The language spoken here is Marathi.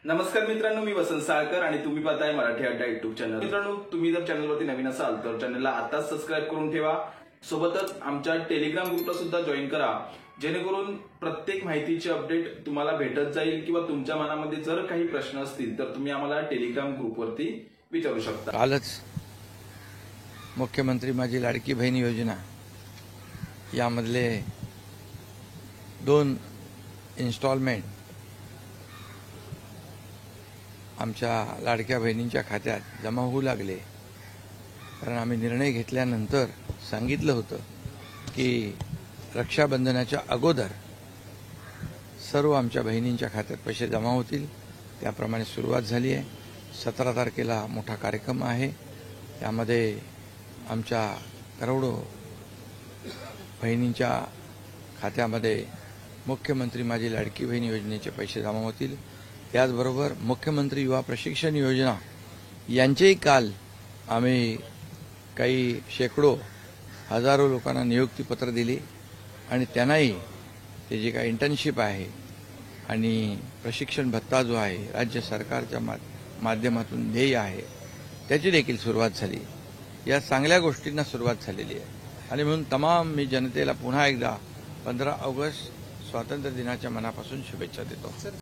नमस्कार मित्रांनो, मी वसंत साळकर आणि तुम्ही पाहताय मराठी अड्डा युट्यूब चॅनल। मित्रांनो, तुम्ही जर चॅनलवरती नवीन असाल तर चॅनलला आताच सबस्क्राईब करून ठेवा। सोबतच आमच्या टेलिग्राम ग्रुपला सुद्धा जॉईन करा, जेणेकरून प्रत्येक माहितीची अपडेट तुम्हाला भेटत जाईल किंवा तुमच्या मनामध्ये जर काही प्रश्न असतील तर तुम्ही आम्हाला टेलिग्राम ग्रुपवरती विचारू शकता। कालच मुख्यमंत्री माझी लाडकी बहीण योजना यामधले 2 इन्स्टॉलमेंट आमच्या लाडक्या बहिणींच्या खात्यात जमा होऊ लागले। कारण आम्ही निर्णय घेतल्यानंतर सांगितलं होतं की रक्षाबंधनाच्या अगोदर सर्व आमच्या बहिणींच्या खात्यात पैसे जमा होतील। त्याप्रमाणे सुरुवात झाली आहे। 17 तारखेला मोठा कार्यक्रम आहे। त्यामध्ये आमच्या करोडो बहिणींच्या खात्यामध्ये मुख्यमंत्री माझी लाडकी बहीण योजनेचे पैसे जमा होतील। त्याचबरोबर मुख्यमंत्री युवा प्रशिक्षण योजना यांचेही काल आम्ही काही शेकडो हजारो लोकांना नियुक्तीपत्र दिली आणि त्यांनाही ते जे काही इंटर्नशिप आहे आणि प्रशिक्षण भत्ता जो आहे राज्य सरकारच्या माध्यमातून देय आहे त्याची देखील सुरुवात झाली। या चांगल्या गोष्टींना सुरुवात झालेली आहे आणि म्हणून तमाम मी जनतेला पुन्हा एकदा 15 ऑगस्ट स्वातंत्र्य दिनाच्या मनापासून शुभेच्छा देतो।